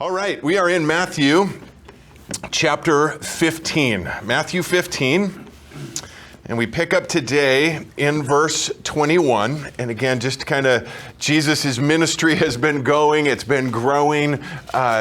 All right, we are in Matthew chapter 15. Matthew 15. And we pick up today in verse 21. And again, just kind of Jesus' ministry has been going. It's been growing.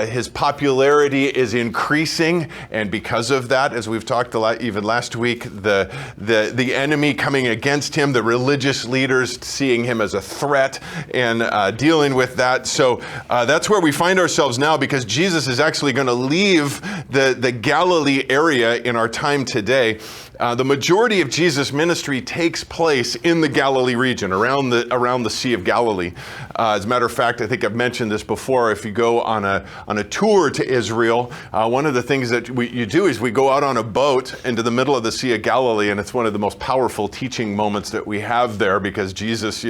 His popularity is increasing. And because of that, as we've talked a lot, even last week, the enemy coming against him, the religious leaders seeing him as a threat and dealing with that. So that's where we find ourselves now, because Jesus is actually going to leave the Galilee area in our time today. The majority of Jesus' ministry takes place in the Galilee region, around the Sea of Galilee. As a matter of fact, I think I've mentioned this before. If you go on a tour to Israel, one of the things that you do is we go out on a boat into the middle of the Sea of Galilee, and it's one of the most powerful teaching moments that we have there, because Jesus,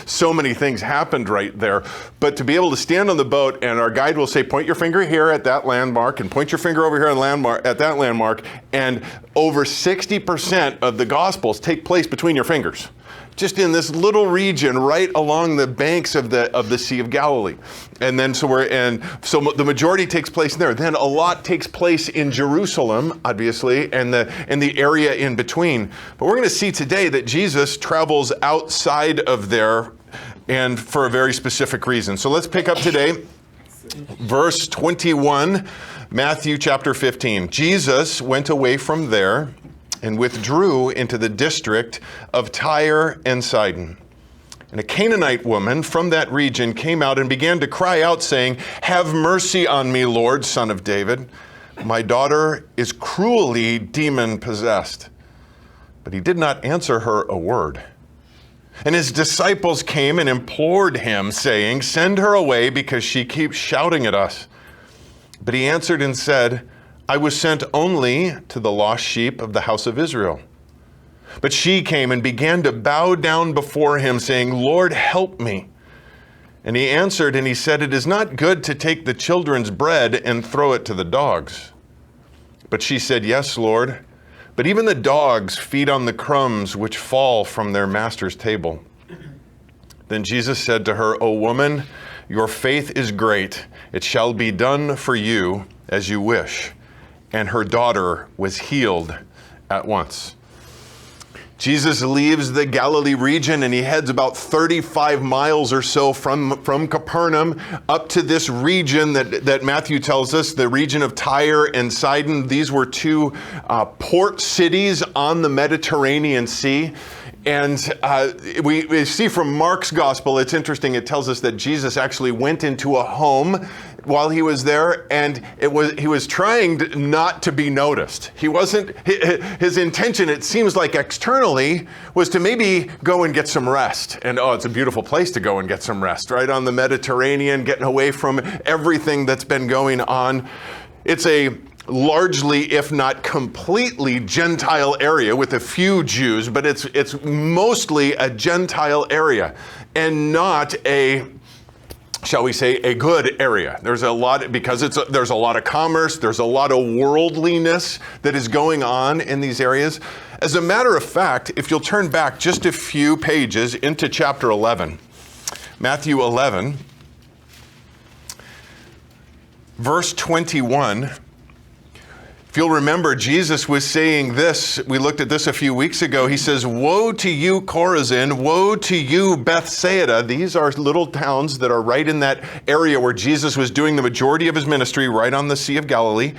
so many things happened right there. But to be able to stand on the boat, and our guide will say, point your finger here at that landmark, and point your finger over here at that landmark, and over 60% of the Gospels take place between your fingers, just in this little region right along the banks of the Sea of Galilee. And then so the majority takes place there. Then a lot takes place in Jerusalem, obviously, and the area in between. But we're going to see today that Jesus travels outside of there, and for a very specific reason. So let's pick up today verse 21, Matthew chapter 15. Jesus went away from there and withdrew into the district of Tyre and Sidon. And a Canaanite woman from that region came out and began to cry out, saying, "Have mercy on me, Lord, Son of David. My daughter is cruelly demon-possessed." But he did not answer her a word. And his disciples came and implored him, saying, "Send her away, because she keeps shouting at us." But he answered and said, "I was sent only to the lost sheep of the house of Israel." But she came and began to bow down before him, saying, "Lord, help me." And he answered and he said, "It is not good to take the children's bread and throw it to the dogs." But she said, "Yes, Lord, but even the dogs feed on the crumbs which fall from their master's table." Then Jesus said to her, "O woman, your faith is great. It shall be done for you as you wish." And her daughter was healed at once. Jesus leaves the Galilee region and he heads about 35 miles or so from Capernaum up to this region that Matthew tells us, the region of Tyre and Sidon. These were two port cities on the Mediterranean Sea. And we see from Mark's gospel, it's interesting, it tells us that Jesus actually went into a home while he was there, and he was trying not to be noticed. His intention, it seems like externally, was to maybe go and get some rest. And it's a beautiful place to go and get some rest, right on the Mediterranean, getting away from everything that's been going on. It's a largely, if not completely, Gentile area with a few Jews, but it's mostly a Gentile area and not shall we say, a good area. There's a lot, because there's a lot of commerce, there's a lot of worldliness that is going on in these areas. As a matter of fact, if you'll turn back just a few pages into chapter 11, Matthew 11, verse 21, if you'll remember, Jesus was saying this, we looked at this a few weeks ago. He says, "Woe to you, Chorazin! Woe to you, Bethsaida!" These are little towns that are right in that area where Jesus was doing the majority of his ministry, right on the Sea of Galilee.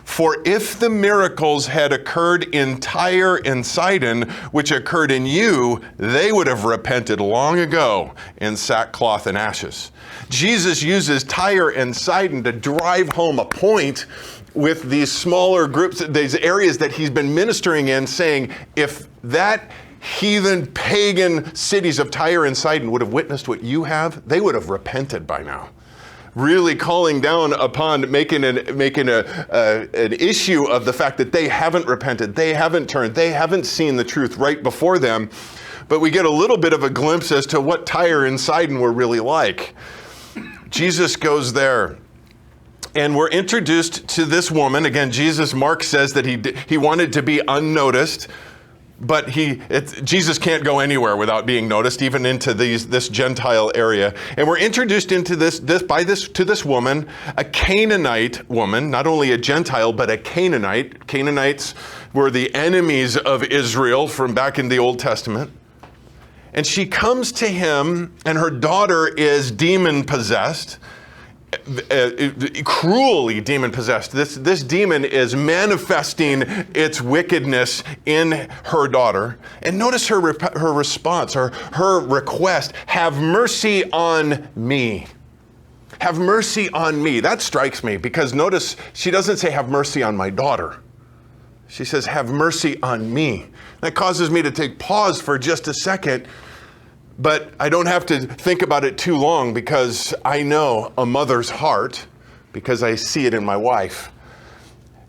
"For if the miracles had occurred in Tyre and Sidon, which occurred in you, they would have repented long ago in sackcloth and ashes." Jesus uses Tyre and Sidon to drive home a point with these smaller groups, these areas that he's been ministering in, saying, if that heathen, pagan cities of Tyre and Sidon would have witnessed what you have, they would have repented by now. Really calling down upon making an issue of the fact that they haven't repented, they haven't turned, they haven't seen the truth right before them. But we get a little bit of a glimpse as to what Tyre and Sidon were really like. Jesus goes there. And we're introduced to this woman. Again, Mark says that he wanted to be unnoticed. but Jesus can't go anywhere without being noticed, even into this Gentile area. And we're introduced into this woman, a Canaanite woman, not only a Gentile, but a Canaanite. Canaanites were the enemies of Israel from back in the Old Testament. And she comes to him, and her daughter is demon-possessed, cruelly demon-possessed. This demon is manifesting its wickedness in her daughter. And notice her response, or her request, have mercy on me. Have mercy on me. That strikes me, because notice she doesn't say have mercy on my daughter. She says, have mercy on me. That causes me to take pause for just a second, but I don't have to think about it too long, because I know a mother's heart, because I see it in my wife.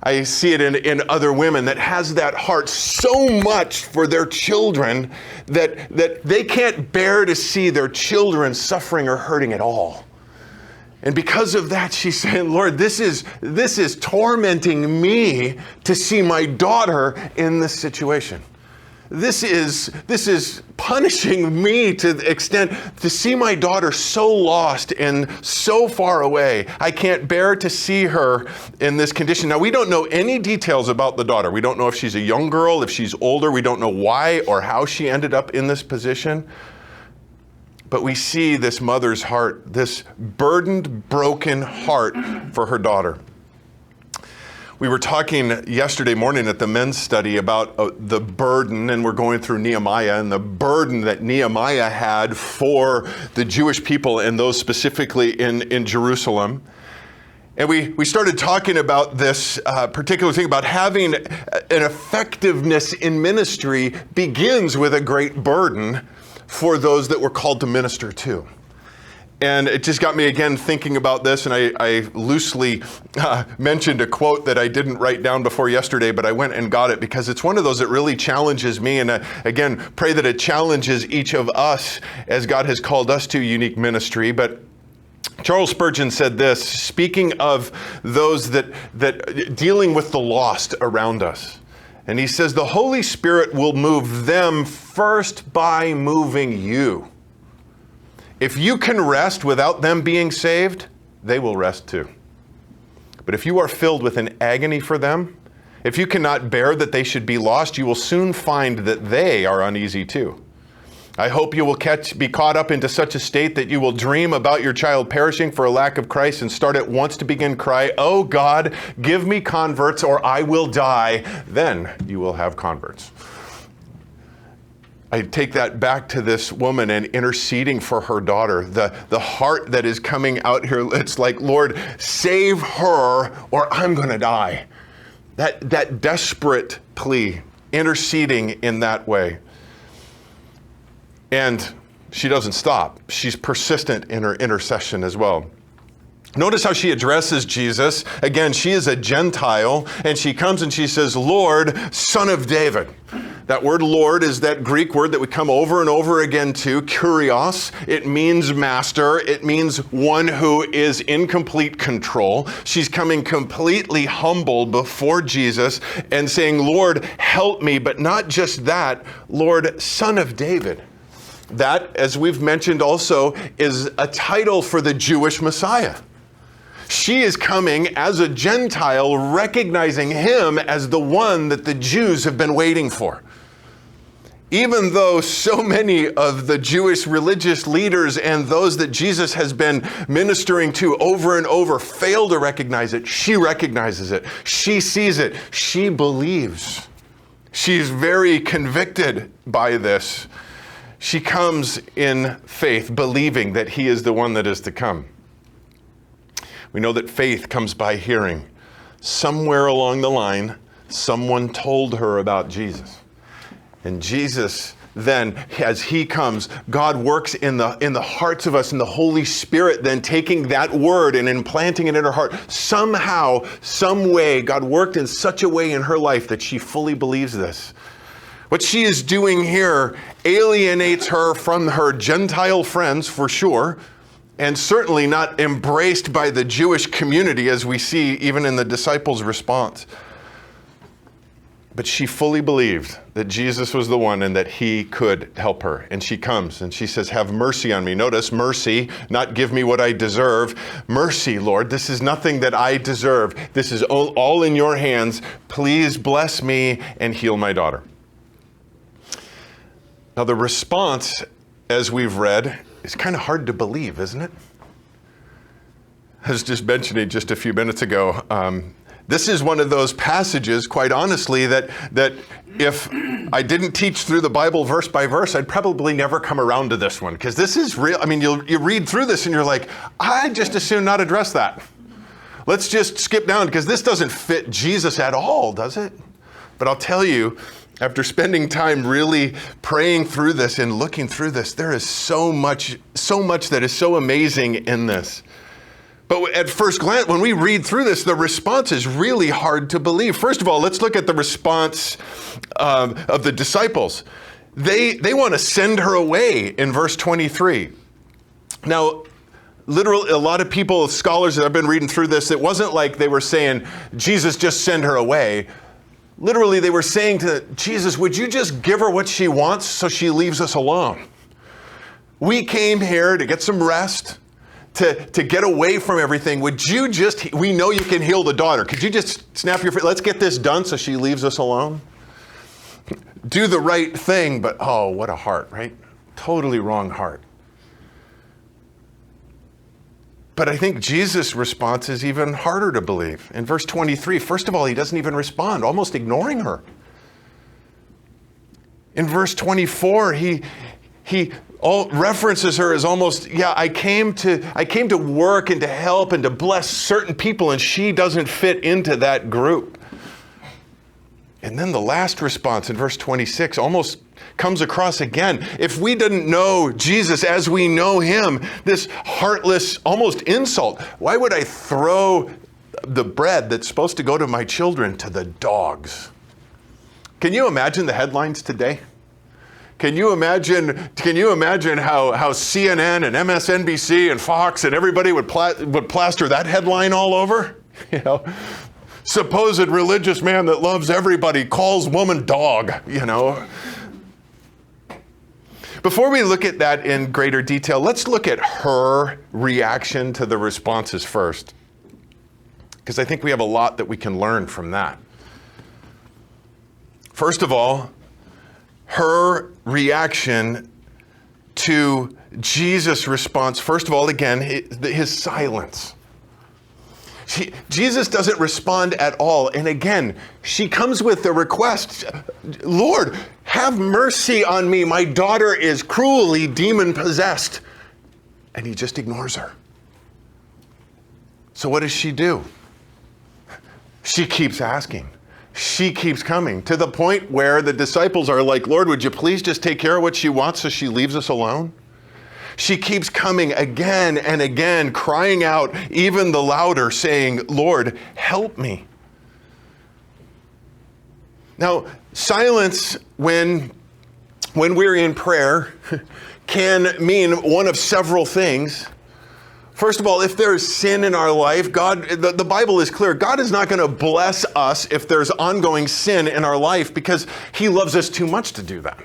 I see it in other women that has that heart so much for their children that they can't bear to see their children suffering or hurting at all. And because of that, she's saying, Lord, this is tormenting me to see my daughter in this situation. This is punishing me to the extent to see my daughter so lost and so far away. I can't bear to see her in this condition. Now, we don't know any details about the daughter. We don't know if she's a young girl, if she's older. We don't know why or how she ended up in this position. But we see this mother's heart, this burdened, broken heart for her daughter. We were talking yesterday morning at the men's study about the burden, and we're going through Nehemiah, and the burden that Nehemiah had for the Jewish people, and those specifically in Jerusalem. And we started talking about this particular thing about having an effectiveness in ministry begins with a great burden for those that were called to minister to. And it just got me again thinking about this, and I loosely mentioned a quote that I didn't write down before yesterday, but I went and got it because it's one of those that really challenges me, and again, pray that it challenges each of us as God has called us to unique ministry. But Charles Spurgeon said this, speaking of those that dealing with the lost around us. And he says, the Holy Spirit will move them first by moving you. If you can rest without them being saved, they will rest too. But if you are filled with an agony for them, if you cannot bear that they should be lost, you will soon find that they are uneasy too. I hope you will be caught up into such a state that you will dream about your child perishing for a lack of Christ and start at once to begin cry, oh God, give me converts or I will die. Then you will have converts. I take that back to this woman and interceding for her daughter. The heart that is coming out here, it's like, Lord, save her or I'm going to die. That desperate plea, interceding in that way. And she doesn't stop. She's persistent in her intercession as well. Notice how she addresses Jesus. Again, she is a Gentile, and she comes and she says, Lord, Son of David. That word Lord is that Greek word that we come over and over again to, kurios. It means master. It means one who is in complete control. She's coming completely humble before Jesus and saying, Lord, help me. But not just that, Lord, Son of David. That, as we've mentioned also, is a title for the Jewish Messiah. She is coming as a Gentile, recognizing him as the one that the Jews have been waiting for. Even though so many of the Jewish religious leaders and those that Jesus has been ministering to over and over fail to recognize it, she recognizes it. She sees it. She believes. She's very convicted by this. She comes in faith, believing that he is the one that is to come. We know that faith comes by hearing. Somewhere along the line, someone told her about Jesus. And Jesus then, as he comes, God works in the hearts of us, and the Holy Spirit then taking that word and implanting it in her heart. Somehow, some way, God worked in such a way in her life that she fully believes this. What she is doing here alienates her from her Gentile friends, for sure, and certainly not embraced by the Jewish community, as we see even in the disciples' response. But she fully believed that Jesus was the one and that he could help her. And she comes and she says, have mercy on me. Notice, mercy, not give me what I deserve. Mercy, Lord, this is nothing that I deserve. This is all in your hands. Please bless me and heal my daughter. Now, the response, as we've read, is kind of hard to believe, isn't it? I was just mentioning just a few minutes ago, this is one of those passages, quite honestly, that if I didn't teach through the Bible verse by verse, I'd probably never come around to this one. Because this is real. I mean, you read through this and you're like, I'd just as soon not address that. Let's just skip down, because this doesn't fit Jesus at all, does it? But I'll tell you, after spending time really praying through this and looking through this, there is so much that is so amazing in this. But at first glance, when we read through this, the response is really hard to believe. First of all, let's look at the response of the disciples. They want to send her away in verse 23. Now, literally, a lot of people, scholars that have been reading through this, it wasn't like they were saying, Jesus, just send her away. Literally, they were saying to Jesus, would you just give her what she wants so she leaves us alone? We came here to get some rest, to get away from everything. Would you just, we know you can heal the daughter. Could you just snap your fingers? Let's get this done so she leaves us alone. Do the right thing, but oh, what a heart, right? Totally wrong heart. But I think Jesus' response is even harder to believe. In verse 23, first of all, he doesn't even respond, almost ignoring her. In verse 24, he references her as almost, I came to work and to help and to bless certain people, and she doesn't fit into that group. And then the last response in verse 26 almost comes across again. If we didn't know Jesus as we know him, this heartless, almost insult, why would I throw the bread that's supposed to go to my children to the dogs? Can you imagine the headlines today? Can you imagine how CNN and MSNBC and Fox and everybody would plaster that headline all over? You know, supposed religious man that loves everybody calls woman dog, you know. Before we look at that in greater detail, let's look at her reaction to the responses first, because I think we have a lot that we can learn from that. First of all, her reaction to Jesus' response, first of all, again, his silence. Jesus doesn't respond at all. And again, she comes with the request, Lord, have mercy on me. My daughter is cruelly demon-possessed. And he just ignores her. So what does she do? She keeps asking. She keeps coming to the point where the disciples are like, Lord, would you please just take care of what she wants so she leaves us alone? She keeps coming again and again, crying out even the louder, saying, Lord, help me. Now, silence when we're in prayer can mean one of several things. First of all, if there's sin in our life, the Bible is clear. God is not going to bless us if there's ongoing sin in our life because he loves us too much to do that.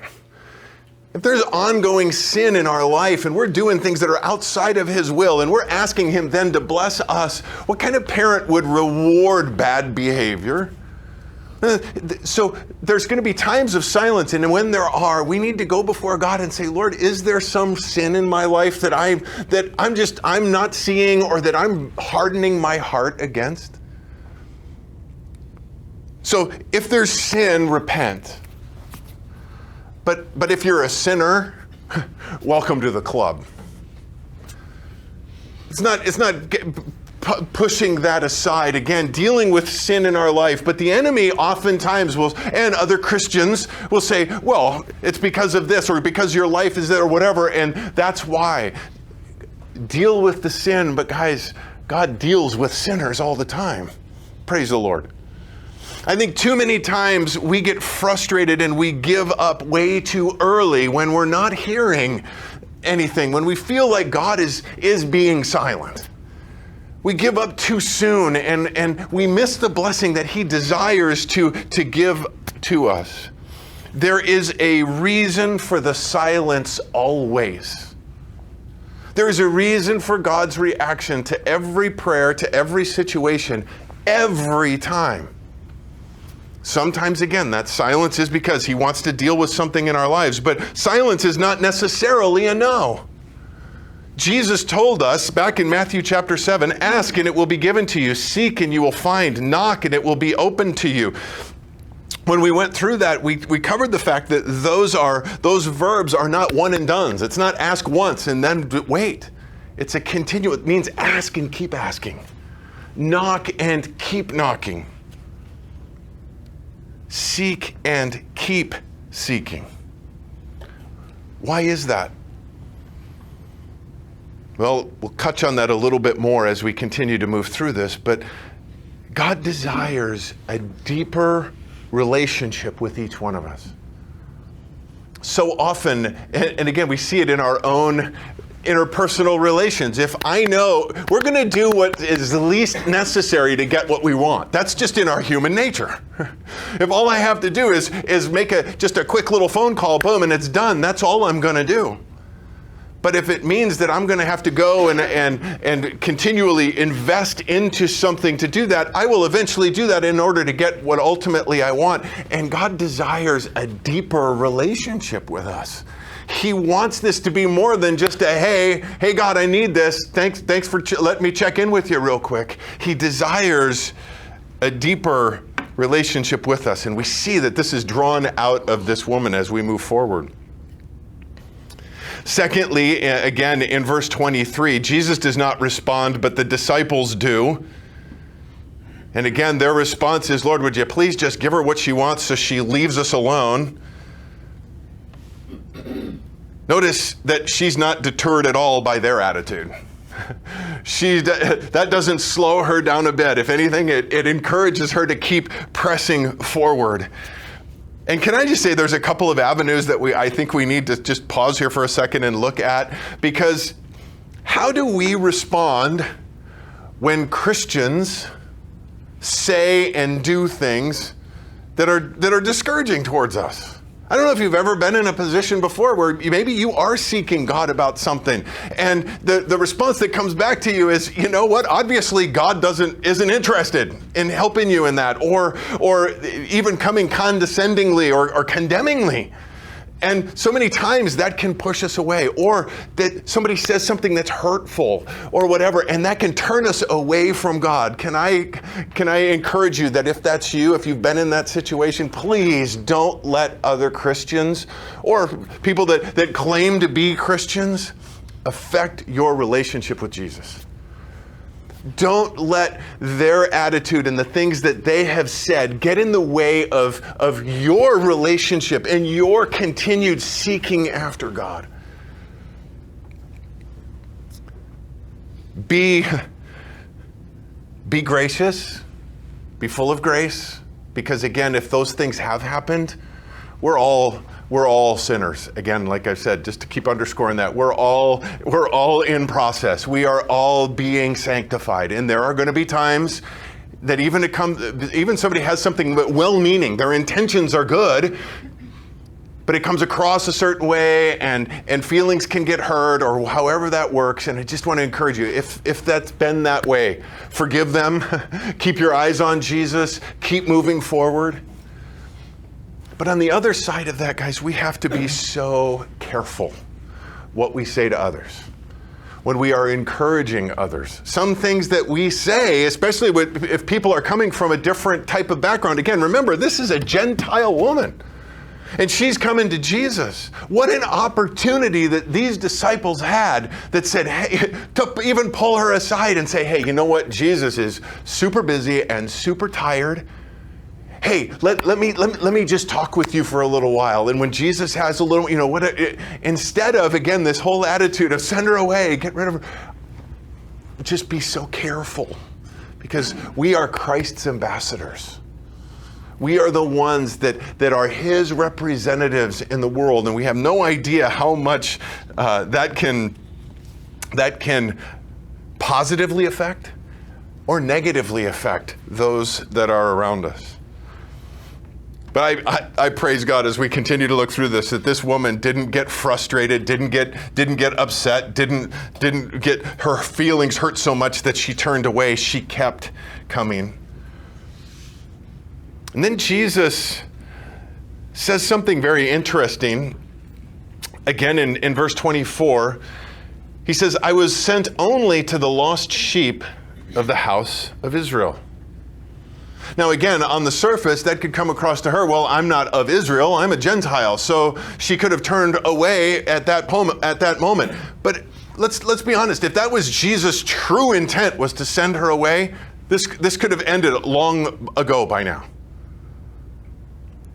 If there's ongoing sin in our life and we're doing things that are outside of his will and we're asking him then to bless us, what kind of parent would reward bad behavior? So there's going to be times of silence, and when there are, we need to go before God and say, Lord, is there some sin in my life that I'm not seeing or that I'm hardening my heart against? So if there's sin, repent. But if you're a sinner, welcome to the club. It's not pushing that aside, again, dealing with sin in our life. But the enemy oftentimes will, and other Christians will say, well, it's because of this or because your life is there or whatever, and that's why. Deal with the sin, but guys, God deals with sinners all the time. Praise the Lord. I think too many times we get frustrated and we give up way too early when we're not hearing anything, when we feel like God is being silent. We give up too soon and we miss the blessing that he desires to give to us. There is a reason for the silence always. There is a reason for God's reaction to every prayer, to every situation, every time. Sometimes, again, that silence is because he wants to deal with something in our lives, but silence is not necessarily a no. Jesus told us back in Matthew chapter 7, ask and it will be given to you, seek and you will find, knock and it will be open to you. When we went through that, we covered the fact that those verbs are not one and dones. It's not ask once and then wait. It's a continual. It means ask and keep asking. Knock and keep knocking. Seek and keep seeking. Why is that? Well, we'll touch on that a little bit more as we continue to move through this, but God desires a deeper relationship with each one of us. So often, and again, we see it in our own interpersonal relations. If I know we're going to do what is the least necessary to get what we want, that's just in our human nature. If all I have to do is make just a quick little phone call, boom, and it's done, that's all I'm going to do. But if it means that I'm going to have to go and continually invest into something to do that, I will eventually do that in order to get what ultimately I want. And God desires a deeper relationship with us. He wants this to be more than just a, hey God, I need this. Thanks for letting me check in with you real quick. He desires a deeper relationship with us. And we see that this is drawn out of this woman as we move forward. Secondly, again, in verse 23, Jesus does not respond, but the disciples do. And again, their response is, Lord, would you please just give her what she wants so she leaves us alone? Notice that she's not deterred at all by their attitude. That doesn't slow her down a bit. If anything, it encourages her to keep pressing forward. And can I just say there's a couple of avenues that I think we need to just pause here for a second and look at, because how do we respond when Christians say and do things that are discouraging towards us? I don't know if you've ever been in a position before where maybe you are seeking God about something, and the response that comes back to you is, you know what, obviously God isn't interested in helping you in that, or even coming condescendingly or condemningly. And so many times that can push us away, or that somebody says something that's hurtful or whatever, and that can turn us away from God. Can I encourage you that if that's you, if you've been in that situation, please don't let other Christians or people that claim to be Christians affect your relationship with Jesus. Don't let their attitude and the things that they have said get in the way of your relationship and your continued seeking after God. Be gracious. Be full of grace. Because again, if those things have happened, we're all sinners. Again, like I've said, just to keep underscoring that, we're all in process. We are all being sanctified. And there are going to be times that even somebody has something well-meaning, their intentions are good, but it comes across a certain way and feelings can get hurt or however that works. And I just want to encourage you, if that's been that way, forgive them, keep your eyes on Jesus, keep moving forward. But on the other side of that, guys, we have to be so careful what we say to others when we are encouraging others. Some things that we say, especially if people are coming from a different type of background. Again, remember, this is a Gentile woman, and she's coming to Jesus. What an opportunity that these disciples had that said, hey, to even pull her aside and say, hey, you know what? Jesus is super busy and super tired. Hey, let me just talk with you for a little while. And when Jesus has a little, instead of, again, this whole attitude of send her away, get rid of her, just be so careful, because we are Christ's ambassadors. We are the ones that are his representatives in the world, and we have no idea how much that can positively affect or negatively affect those that are around us. But I praise God as we continue to look through this, that this woman didn't get frustrated, didn't get upset, didn't get her feelings hurt so much that she turned away. She kept coming. And then Jesus says something very interesting. Again, in verse 24, he says, I was sent only to the lost sheep of the house of Israel. Now again, on the surface, that could come across to her, well, I'm not of Israel, I'm a Gentile. So she could have turned away at that moment. But let's be honest, if that was Jesus' true intent, was to send her away, this could have ended long ago by now.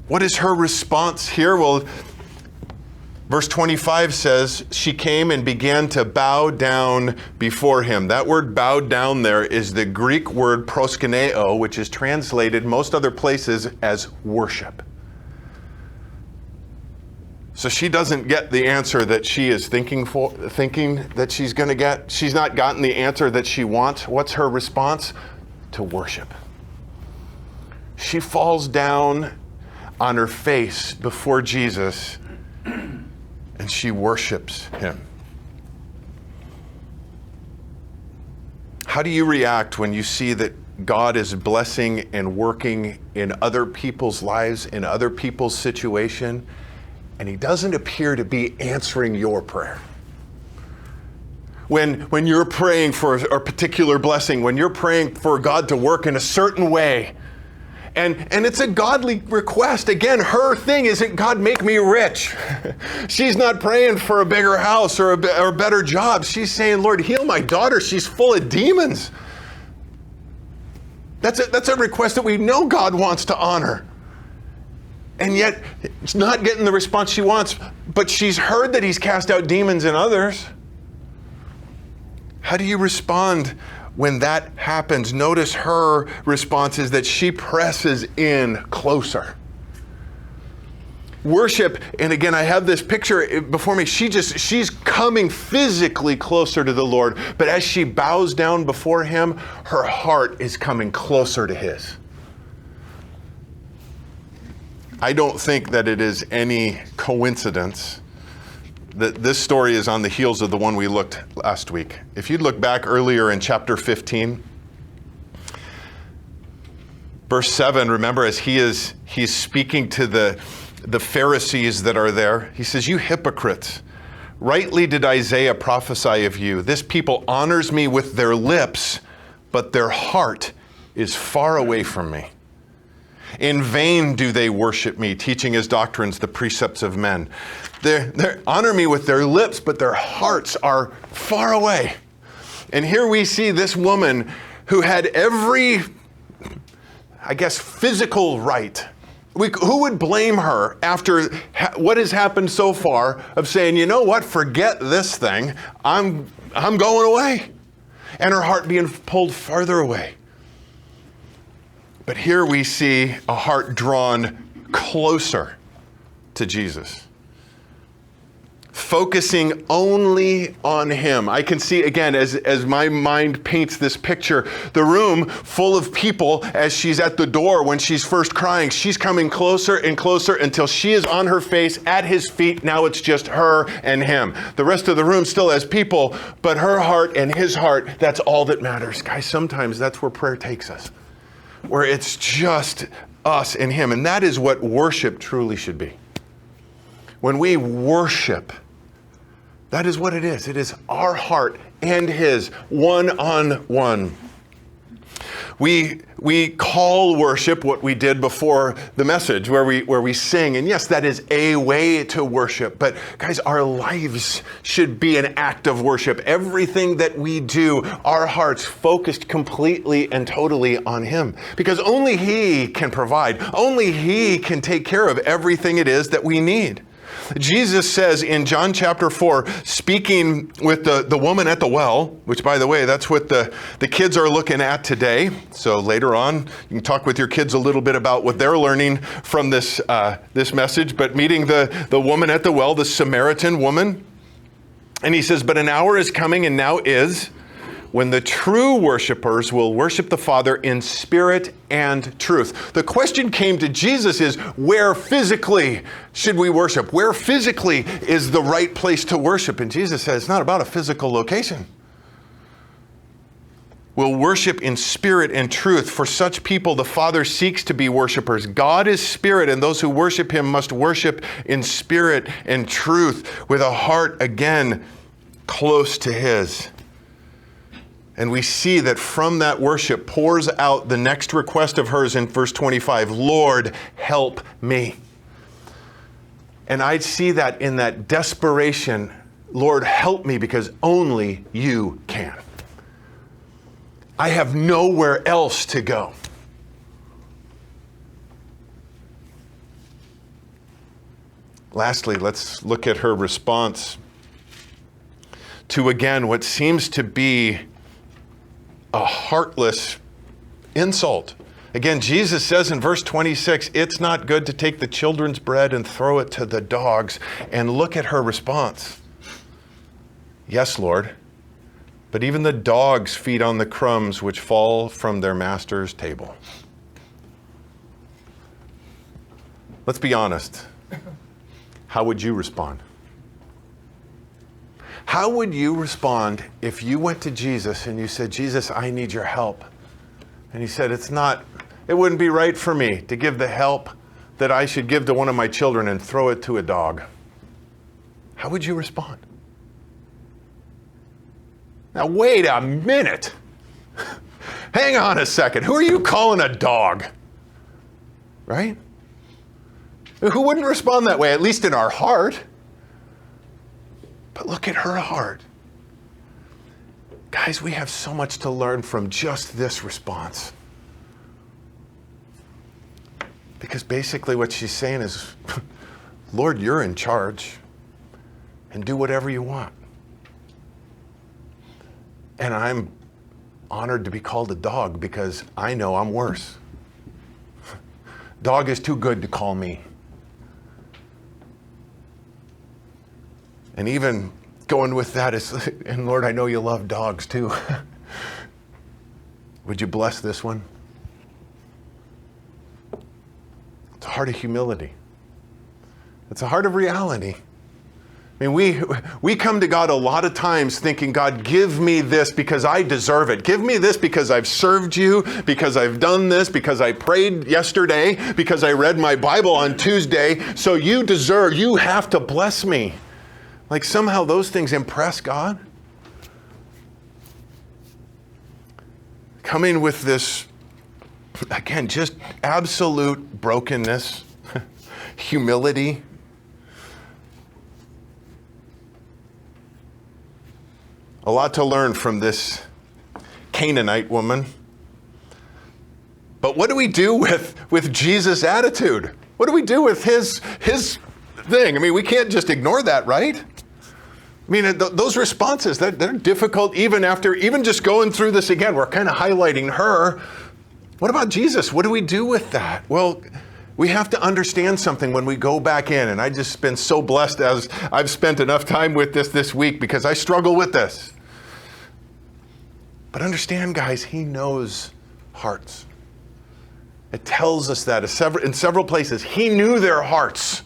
What is her response here? Well, verse 25 says, she came and began to bow down before him. That word bowed down there is the Greek word proskuneo, which is translated most other places as worship. So she doesn't get the answer that she is thinking that she's going to get. She's not gotten the answer that she wants. What's her response? To worship. She falls down on her face before Jesus, and she worships him. How do you react when you see that God is blessing and working in other people's lives, in other people's situation, and he doesn't appear to be answering your prayer? When you're praying for a particular blessing, when you're praying for God to work in a certain way, and it's a godly request. Again, her thing isn't, God, make me rich. She's not praying for a bigger house or a better job. She's saying, Lord, heal my daughter. She's full of demons. That's a request that we know God wants to honor. And yet, it's not getting the response she wants, but she's heard that he's cast out demons in others. How do you respond when that happens? Notice her response is that she presses in closer. Worship, and again, I have this picture before me. She's coming physically closer to the Lord, but as she bows down before him, her heart is coming closer to his. I don't think that it is any coincidence that this story is on the heels of the one we looked last week. If you look back earlier in chapter 15, verse 7, remember as he's speaking to the Pharisees that are there, he says, you hypocrites, rightly did Isaiah prophesy of you. This people honors me with their lips, but their heart is far away from me. In vain do they worship me, teaching as doctrines the precepts of men. They honor me with their lips, but their hearts are far away. And here we see this woman who had every, I guess, physical right. Who would blame her after what has happened so far of saying, you know what, forget this thing, I'm going away. And her heart being pulled farther away. But here we see a heart drawn closer to Jesus. Focusing only on him. I can see, again, as my mind paints this picture, the room full of people as she's at the door when she's first crying. She's coming closer and closer until she is on her face at his feet. Now it's just her and him. The rest of the room still has people, but her heart and his heart, that's all that matters. Guys, sometimes that's where prayer takes us, where it's just us and him. And that is what worship truly should be. When we worship, that is what it is. It is our heart and his, one on one. We call worship what we did before the message, where we sing. And yes, that is a way to worship. But guys, our lives should be an act of worship. Everything that we do, our hearts focused completely and totally on him. Because only he can provide. Only he can take care of everything it is that we need. Jesus says in John chapter 4, speaking with the woman at the well, which, by the way, that's what the kids are looking at today. So later on, you can talk with your kids a little bit about what they're learning from this message. But meeting the woman at the well, the Samaritan woman. And he says, but an hour is coming and now is, when the true worshipers will worship the Father in spirit and truth. The question came to Jesus is, where physically should we worship? Where physically is the right place to worship? And Jesus said, it's not about a physical location. Will worship in spirit and truth. For such people, the Father seeks to be worshipers. God is spirit, and those who worship him must worship in spirit and truth, with a heart, again, close to his. And we see that from that worship pours out the next request of hers in verse 25, Lord, help me. And I see that in that desperation, Lord, help me, because only you can. I have nowhere else to go. Lastly, let's look at her response to, again, what seems to be a heartless insult. Again, Jesus says in verse 26, it's not good to take the children's bread and throw it to the dogs. And look at her response. Yes, Lord. But even the dogs feed on the crumbs which fall from their master's table. Let's be honest. How would you respond? How would you respond if you went to Jesus and you said, Jesus, I need your help? And he said, it wouldn't be right for me to give the help that I should give to one of my children and throw it to a dog. How would you respond? Now, wait a minute. Hang on a second. Who are you calling a dog? Right? Who wouldn't respond that way, at least in our heart? But look at her heart. Guys, we have so much to learn from just this response. Because basically what she's saying is, Lord, you're in charge, and do whatever you want. And I'm honored to be called a dog because I know I'm worse. Dog is too good to call me. And even going with that is, and Lord, I know you love dogs too. Would you bless this one? It's a heart of humility. It's a heart of reality. I mean, we come to God a lot of times thinking, God, give me this because I deserve it. Give me this because I've served you, because I've done this, because I prayed yesterday, because I read my Bible on Tuesday. So you have to bless me. Like somehow those things impress God. Coming with this, again, just absolute brokenness, humility. A lot to learn from this Canaanite woman. But what do we do with Jesus' attitude? What do we do with his thing? I mean, we can't just ignore that, right? I mean, those responses, they're difficult even just going through this again. We're kind of highlighting her. What about Jesus? What do we do with that? Well, we have to understand something when we go back in. And I just been so blessed as I've spent enough time with this week because I struggle with this. But understand, guys, he knows hearts. It tells us that in several places. He knew their hearts.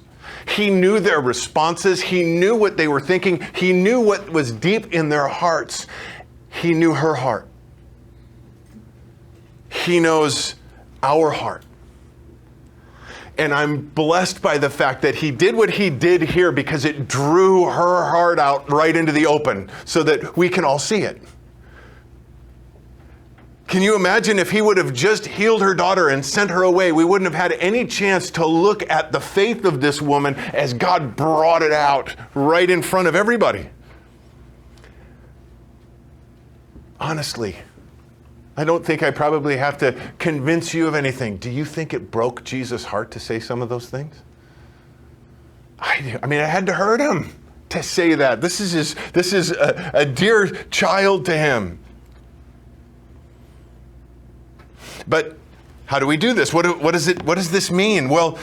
He knew their responses. He knew what they were thinking. He knew what was deep in their hearts. He knew her heart. He knows our heart. And I'm blessed by the fact that he did what he did here because it drew her heart out right into the open so that we can all see it. Can you imagine if he would have just healed her daughter and sent her away? We wouldn't have had any chance to look at the faith of this woman as God brought it out right in front of everybody. Honestly, I don't think I probably have to convince you of anything. Do you think it broke Jesus' heart to say some of those things? I mean, it had to hurt him to say that. This is a dear child to him. But how do we do this? What does this mean? Well,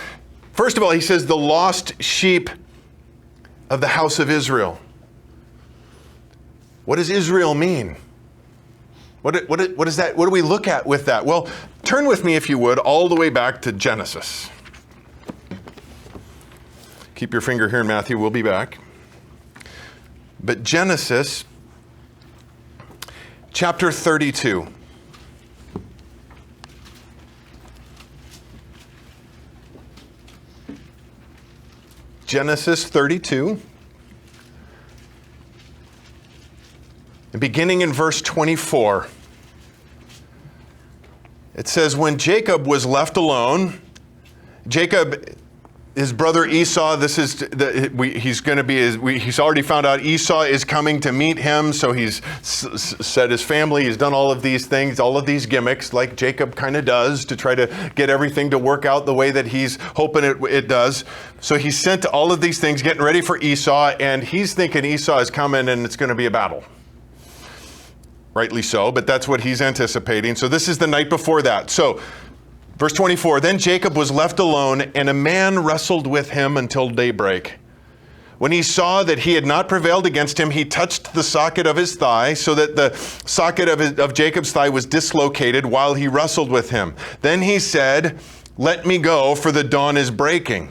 first of all, he says the lost sheep of the house of Israel. What does Israel mean? What is that? What do we look at with that? Well, turn with me, if you would, all the way back to Genesis. Keep your finger here in Matthew. We'll be back. But Genesis chapter 32. Genesis 32. And beginning in verse 24, it says, when Jacob was left alone, Jacob, his brother Esau, he's already found out Esau is coming to meet him, so he's set his family, he's done all of these things, all of these gimmicks, like Jacob kind of does, to try to get everything to work out the way that he's hoping it does. So he's sent all of these things, getting ready for Esau, and he's thinking Esau is coming and it's going to be a battle. Rightly so, but that's what he's anticipating. So this is the night before that. So, verse 24, then Jacob was left alone, and a man wrestled with him until daybreak. When he saw that he had not prevailed against him, he touched the socket of his thigh, so that the socket of Jacob's thigh was dislocated while he wrestled with him. Then he said, let me go, for the dawn is breaking.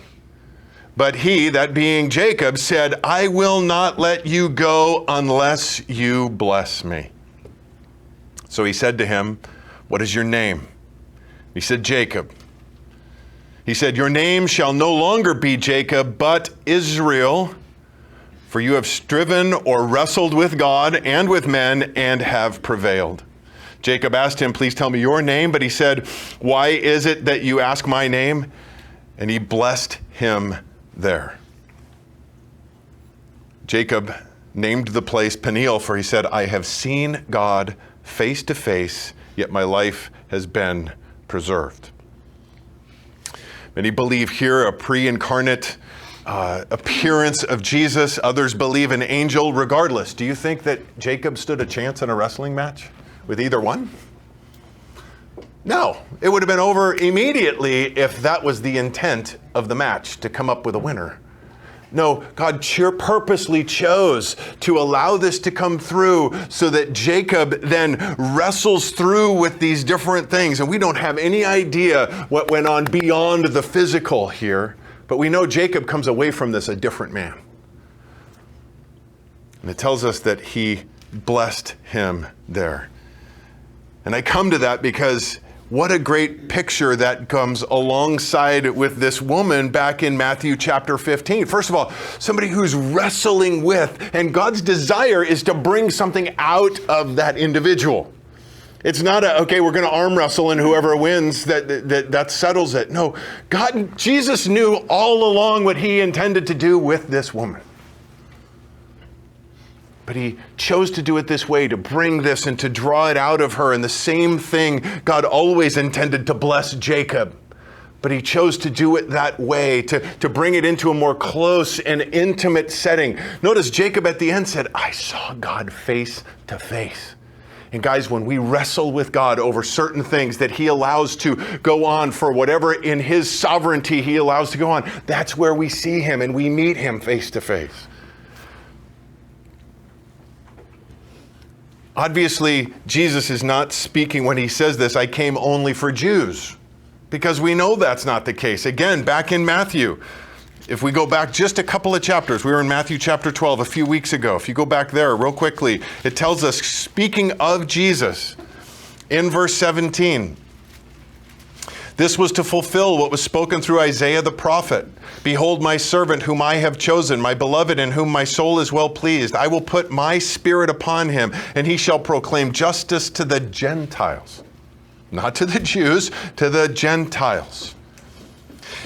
But he, that being Jacob, said, I will not let you go unless you bless me. So he said to him, what is your name? He said, Jacob. He said, your name shall no longer be Jacob, but Israel, for you have striven or wrestled with God and with men and have prevailed. Jacob asked him, please tell me your name. But he said, why is it that you ask my name? And he blessed him there. Jacob named the place Peniel, for he said, I have seen God face to face, yet my life has been preserved. Many believe here a pre-incarnate appearance of Jesus. Others believe an angel. Regardless, do you think that Jacob stood a chance in a wrestling match with either one? No, it would have been over immediately if that was the intent of the match, to come up with a winner. No, God purposely chose to allow this to come through so that Jacob then wrestles through with these different things. And we don't have any idea what went on beyond the physical here, but we know Jacob comes away from this a different man. And it tells us that he blessed him there. And I come to that because what a great picture that comes alongside with this woman back in Matthew chapter 15. First of all, somebody who's wrestling with, and God's desire is to bring something out of that individual. It's not okay, we're going to arm wrestle and whoever wins, that settles it. No, Jesus knew all along what he intended to do with this woman. But he chose to do it this way, to bring this and to draw it out of her. And the same thing God always intended to bless Jacob. But he chose to do it that way, to bring it into a more close and intimate setting. Notice Jacob at the end said, I saw God face to face. And guys, when we wrestle with God over certain things that he allows to go on for whatever in his sovereignty he allows to go on, that's where we see him and we meet him face to face. Obviously, Jesus is not speaking when he says this, I came only for Jews, because we know that's not the case. Again, back in Matthew, if we go back just a couple of chapters, we were in Matthew chapter 12 a few weeks ago. If you go back there real quickly, it tells us, speaking of Jesus, in verse 17, this was to fulfill what was spoken through Isaiah the prophet. Behold my servant whom I have chosen, my beloved in whom my soul is well pleased. I will put my spirit upon him, and he shall proclaim justice to the Gentiles. Not to the Jews, to the Gentiles.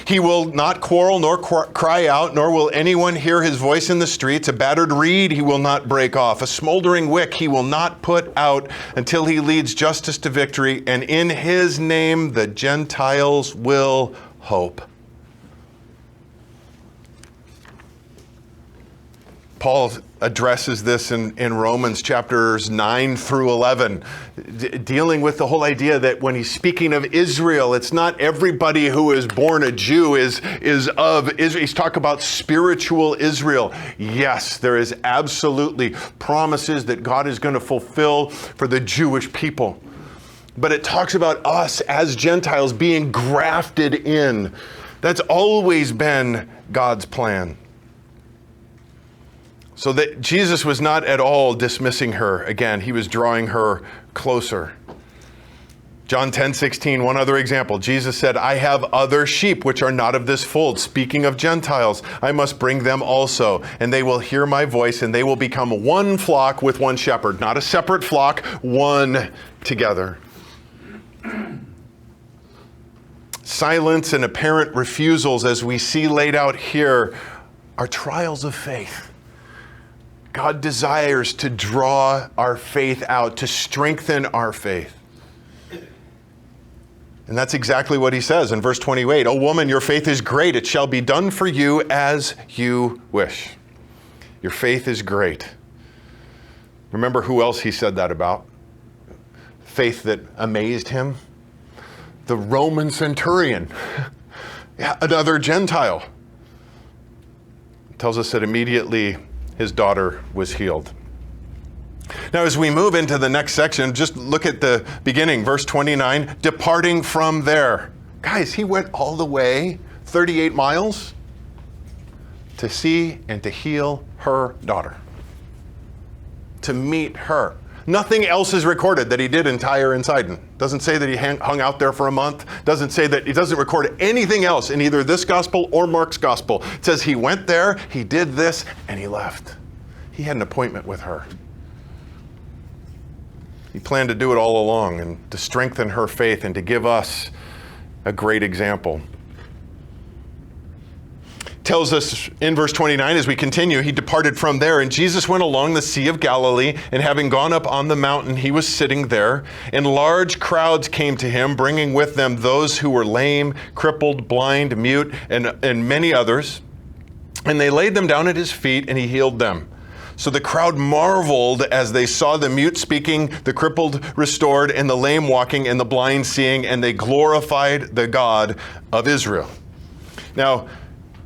He will not quarrel nor cry out, nor will anyone hear his voice in the streets. A battered reed he will not break off. A smoldering wick he will not put out until he leads justice to victory. And in his name the Gentiles will hope. Paul addresses this in Romans chapters 9 through 11, dealing with the whole idea that when he's speaking of Israel, it's not everybody who is born a Jew is of Israel. He's talking about spiritual Israel. Yes, there is absolutely promises that God is going to fulfill for the Jewish people. But it talks about us as Gentiles being grafted in. That's always been God's plan. So that Jesus was not at all dismissing her. Again, he was drawing her closer. John 10:16, one other example. Jesus said, I have other sheep which are not of this fold. Speaking of Gentiles, I must bring them also, and they will hear my voice, and they will become one flock with one shepherd. Not a separate flock, one together. Silence and apparent refusals, as we see laid out here, are trials of faith. God desires to draw our faith out, to strengthen our faith. And that's exactly what he says in verse 28. O woman, your faith is great. It shall be done for you as you wish. Your faith is great. Remember who else he said that about? Faith that amazed him? The Roman centurion, another Gentile. It tells us that immediately his daughter was healed. Now, as we move into the next section, just look at the beginning, verse 29, departing from there. Guys, he went all the way 38 miles to see and to heal her daughter, to meet her. Nothing else is recorded that he did in Tyre and Sidon. Doesn't say that he hung out there for a month. Doesn't say that, it doesn't record anything else in either this gospel or Mark's gospel. It says he went there, he did this, and he left. He had an appointment with her. He planned to do it all along and to strengthen her faith and to give us a great example. Tells us in verse 29, as we continue, he departed from there, and Jesus went along the Sea of Galilee, and having gone up on the mountain, he was sitting there, and large crowds came to him, bringing with them those who were lame, crippled, blind, mute, and many others. And they laid them down at his feet, and he healed them. So the crowd marveled as they saw the mute speaking, the crippled restored, and the lame walking, and the blind seeing, and they glorified the God of Israel. Now,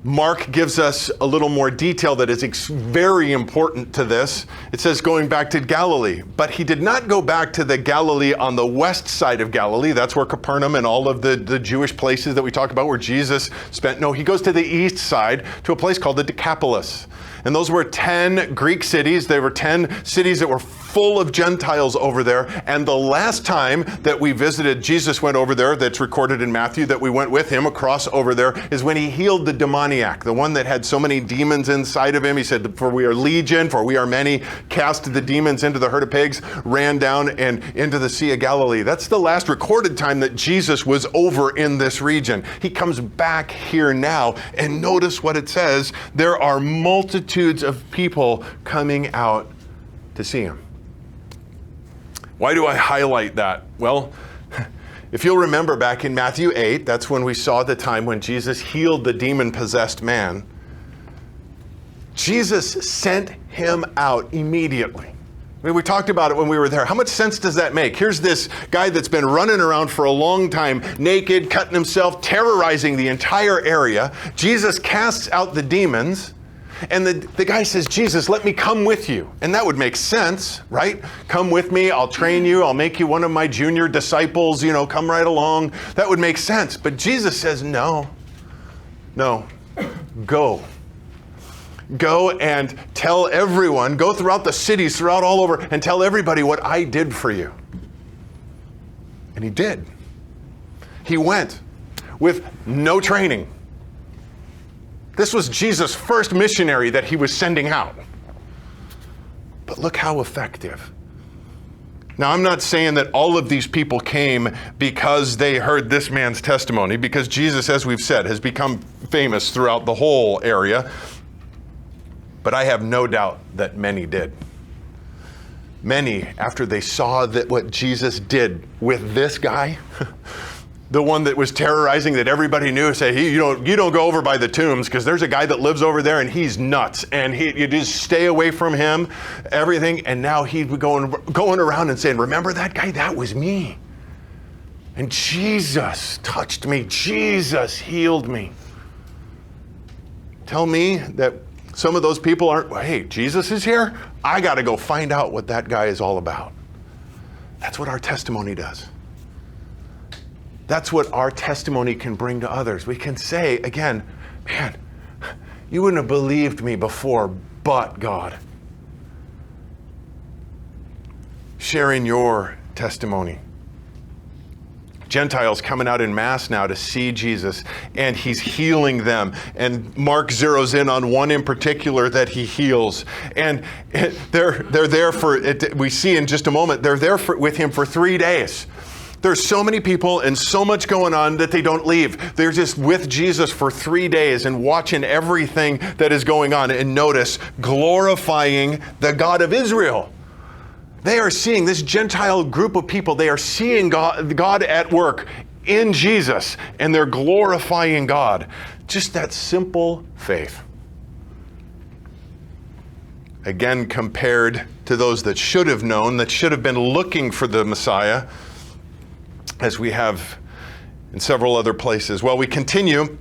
Mark gives us a little more detail that is very important to this. It says going back to Galilee, but he did not go back to the Galilee on the west side of Galilee. That's where Capernaum and all of the Jewish places that we talk about where Jesus spent. No, he goes to the east side to a place called the Decapolis. And those were 10 Greek cities. They were 10 cities that were full of Gentiles over there. And the last time that we visited, Jesus went over there, that's recorded in Matthew, that we went with him across over there, is when he healed the demoniac, the one that had so many demons inside of him. He said, for we are legion, for we are many, cast the demons into the herd of pigs, ran down and into the Sea of Galilee. That's the last recorded time that Jesus was over in this region. He comes back here now, and notice what it says. There are multitudes of people coming out to see him. Why do I highlight that? Well, if you'll remember back in Matthew 8, that's when we saw the time when Jesus healed the demon-possessed man. Jesus sent him out immediately. I mean, we talked about it when we were there. How much sense does that make? Here's this guy that's been running around for a long time, naked, cutting himself, terrorizing the entire area. Jesus casts out the demons. And the guy says, Jesus, let me come with you. And that would make sense, right? Come with me, I'll train you, I'll make you one of my junior disciples, come right along. That would make sense. But Jesus says, no, go. Go and tell everyone, go throughout the cities, throughout all over, and tell everybody what I did for you. And he did. He went with no training. This was Jesus' first missionary that he was sending out. But look how effective. Now, I'm not saying that all of these people came because they heard this man's testimony, because Jesus, as we've said, has become famous throughout the whole area. But I have no doubt that many did. Many, after they saw that what Jesus did with this guy, the one that was terrorizing, that everybody knew, say, you don't go over by the tombs because there's a guy that lives over there and he's nuts, and you just stay away from him, everything. And now he's going around and saying, remember that guy? That was me. And Jesus touched me. Jesus healed me. Tell me that some of those people aren't, hey, Jesus is here? I got to go find out what that guy is all about. That's what our testimony does. That's what our testimony can bring to others. We can say, again, man, you wouldn't have believed me before, but God. Sharing your testimony. Gentiles coming out in mass now to see Jesus, and he's healing them. And Mark zeroes in on one in particular that he heals. And they're there for it. We see in just a moment, they're there with him for 3 days. There's so many people and so much going on that they don't leave. They're just with Jesus for 3 days and watching everything that is going on. And notice, glorifying the God of Israel. They are seeing this Gentile group of people. They are seeing God at work in Jesus, and they're glorifying God. Just that simple faith. Again, compared to those that should have known, that should have been looking for the Messiah, as we have in several other places. Well, we continue.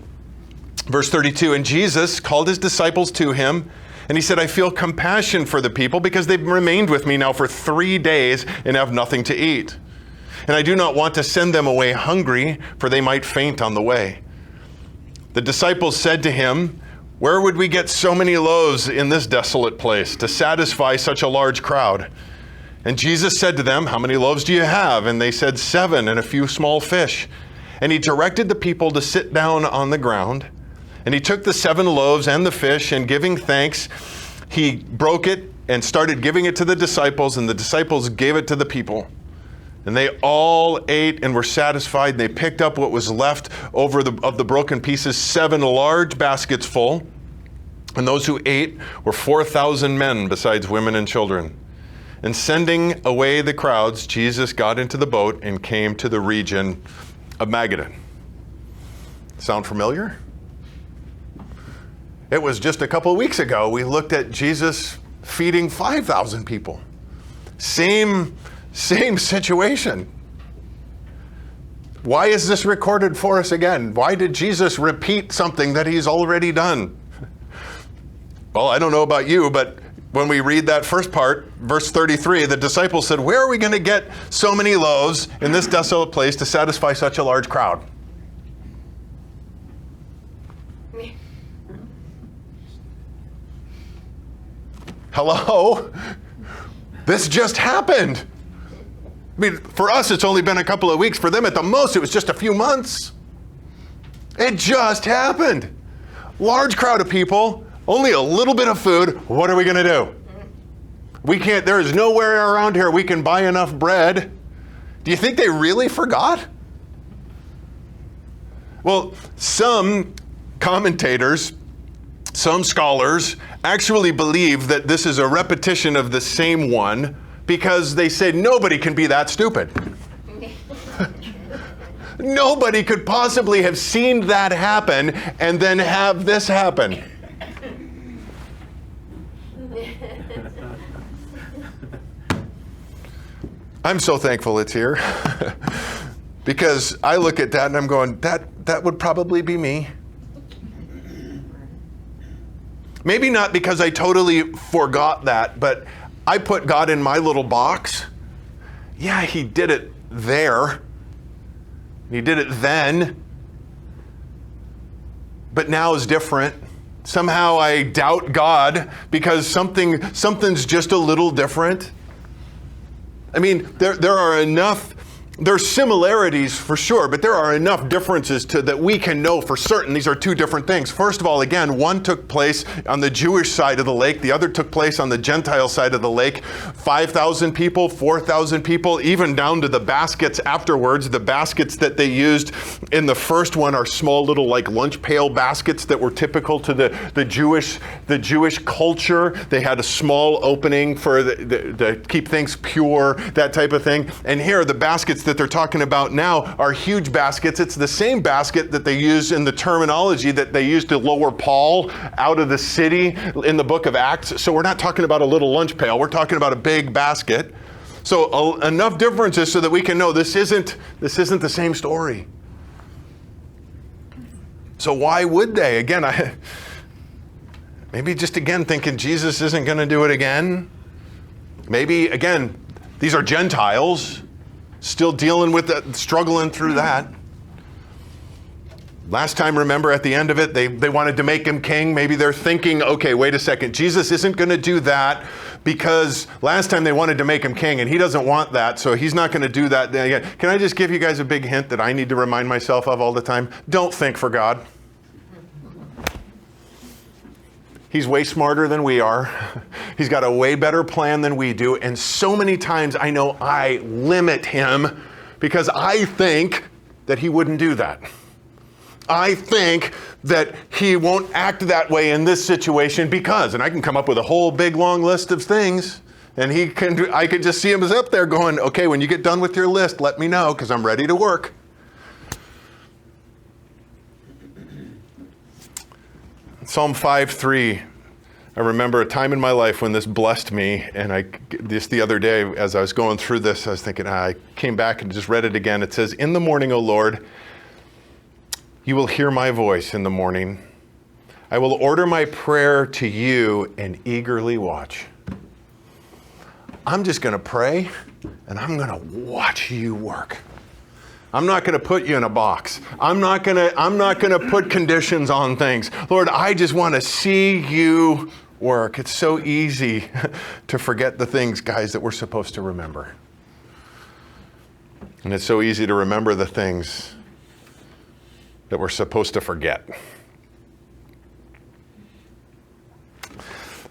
Verse 32, and Jesus called his disciples to him, and he said, I feel compassion for the people because they've remained with me now for 3 days and have nothing to eat. And I do not want to send them away hungry, for they might faint on the way. The disciples said to him, where would we get so many loaves in this desolate place to satisfy such a large crowd? And Jesus said to them, how many loaves do you have? And they said, 7 and a few small fish. And he directed the people to sit down on the ground. And he took the 7 loaves and the fish, and giving thanks, he broke it and started giving it to the disciples, and the disciples gave it to the people. And they all ate and were satisfied, and they picked up what was left over of the broken pieces, 7 large baskets full. And those who ate were 4,000 men, besides women and children. And sending away the crowds, Jesus got into the boat and came to the region of Magadan. Sound familiar? It was just a couple of weeks ago we looked at Jesus feeding 5,000 people. Same situation. Why is this recorded for us again? Why did Jesus repeat something that he's already done? Well, I don't know about you, but when we read that first part, verse 33, the disciples said, where are we going to get so many loaves in this desolate place to satisfy such a large crowd? Hello? This just happened. I mean, for us, it's only been a couple of weeks. For them, at the most, it was just a few months. It just happened. Large crowd of people, only a little bit of food. What are we going to do? There is nowhere around here we can buy enough bread. Do you think they really forgot? Well, some commentators, some scholars actually believe that this is a repetition of the same one because they said nobody can be that stupid. Nobody could possibly have seen that happen and then have this happen. I'm so thankful it's here because I look at that and I'm going, that would probably be me. Maybe not because I totally forgot that, but I put God in my little box. Yeah, he did it there. He did it then. But now is different. Somehow I doubt God because something's just a little different. I mean, there are enough, there's similarities for sure, but there are enough differences that we can know for certain these are two different things. First of all, again, one took place on the Jewish side of the lake. The other took place on the Gentile side of the lake. 5,000 people, 4,000 people, even down to the baskets afterwards. The baskets that they used in the first one are small little like lunch pail baskets that were typical to the Jewish culture. They had a small opening for to keep things pure, that type of thing. And here, the baskets that they're talking about now are huge baskets. It's the same basket that they use in the terminology that they used to lower Paul out of the city in the book of Acts. So we're not talking about a little lunch pail. We're talking about a big basket. So enough differences so that we can know this isn't the same story. So why would they? Again, maybe just again thinking Jesus isn't going to do it again. Maybe, again, these are Gentiles still dealing with that, struggling through that. Last time, remember, at the end of it, they wanted to make him king. Maybe they're thinking, okay, wait a second, Jesus isn't going to do that because last time they wanted to make him king and he doesn't want that, so he's not going to do that. Can I just give you guys a big hint that I need to remind myself of all the time? Don't think for God. He's way smarter than we are. He's got a way better plan than we do. And so many times I know I limit him because I think that he wouldn't do that. I think that he won't act that way in this situation because, and I can come up with a whole big long list of things, and I could just see him as up there going, okay, when you get done with your list, let me know because I'm ready to work. Psalm 5:3, I remember a time in my life when this blessed me, and just the other day as I was going through this, I was thinking, I came back and just read it again. It says, "In the morning, O Lord, you will hear my voice in the morning. I will order my prayer to you and eagerly watch." I'm just going to pray, and I'm going to watch you work. I'm not going to put you in a box. I'm not going to put conditions on things. Lord, I just want to see you work. It's so easy to forget the things, guys, that we're supposed to remember. And it's so easy to remember the things that we're supposed to forget.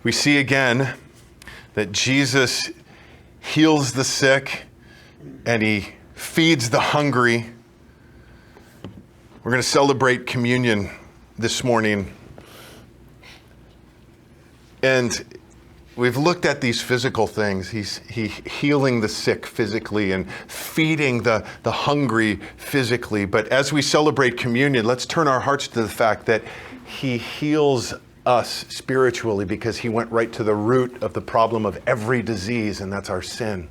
We see again that Jesus heals the sick and he feeds the hungry. We're going to celebrate communion this morning. And we've looked at these physical things. He's healing the sick physically and feeding the hungry physically. But as we celebrate communion, let's turn our hearts to the fact that he heals us spiritually because he went right to the root of the problem of every disease, and that's our sin.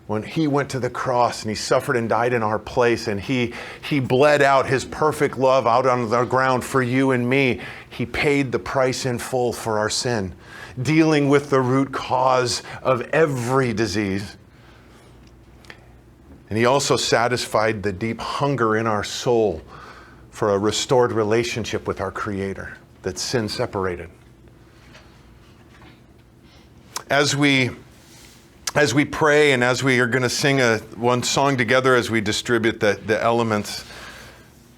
When he went to the cross and he suffered and died in our place and he bled out his perfect love out on the ground for you and me, he paid the price in full for our sin, dealing with the root cause of every disease. And he also satisfied the deep hunger in our soul for a restored relationship with our Creator that sin separated. As we pray and as we are going to sing one song together as we distribute the elements,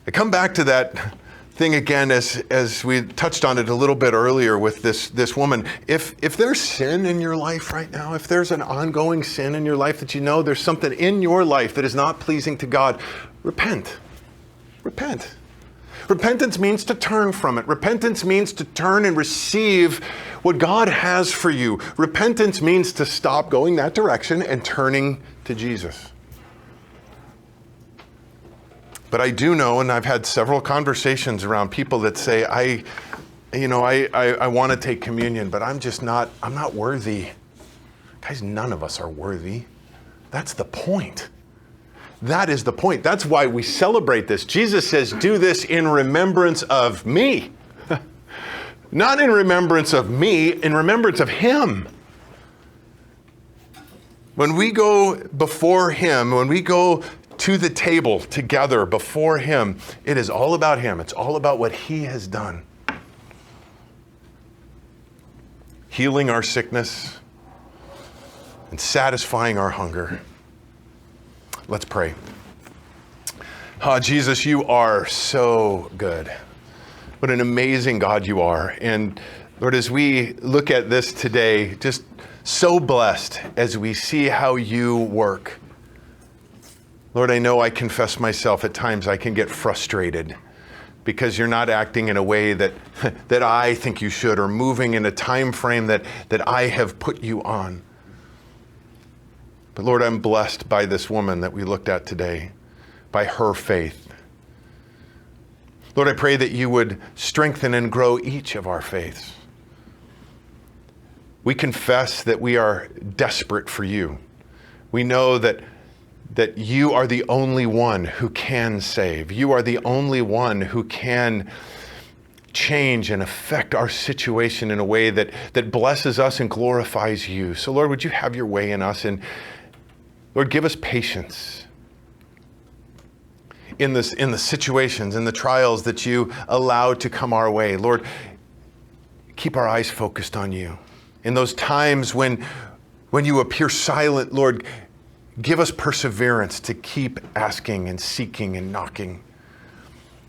I come back to that thing again as we touched on it a little bit earlier with this woman. If there's sin in your life right now, if there's an ongoing sin in your life that you know there's something in your life that is not pleasing to God, repent. Repent. Repentance means to turn from it. Repentance means to turn and receive what God has for you. Repentance means to stop going that direction and turning to Jesus. But I do know, and I've had several conversations around people that say, I want to take communion, but I'm not worthy. Guys, none of us are worthy. That's the point. That is the point. That's why we celebrate this. Jesus says, do this in remembrance of me. Not in remembrance of me, in remembrance of him. When we go before him, when we go to the table together before him, it is all about him. It's all about what he has done. Healing our sickness and satisfying our hunger. Let's pray. Oh, Jesus, you are so good. What an amazing God you are. And Lord, as we look at this today, just so blessed as we see how you work. Lord, I know I confess myself at times I can get frustrated because you're not acting in a way that I think you should, or moving in a time frame that I have put you on. But Lord, I'm blessed by this woman that we looked at today, by her faith. Lord, I pray that you would strengthen and grow each of our faiths. We confess that we are desperate for you. We know that you are the only one who can save. You are the only one who can change and affect our situation in a way that blesses us and glorifies you. So Lord, would you have your way in us? And Lord, give us patience in the situations, in the trials that you allow to come our way. Lord, keep our eyes focused on you. In those times when you appear silent, Lord, give us perseverance to keep asking and seeking and knocking.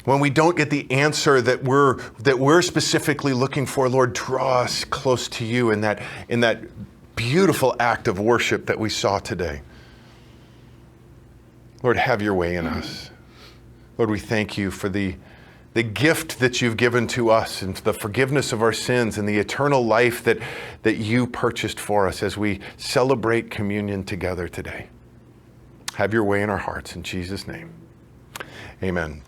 When we don't get the answer that we're specifically looking for, Lord, draw us close to you in that beautiful act of worship that we saw today. Lord, have your way in us. Lord, we thank you for the gift that you've given to us and the forgiveness of our sins and the eternal life that you purchased for us as we celebrate communion together today. Have your way in our hearts in Jesus' name. Amen.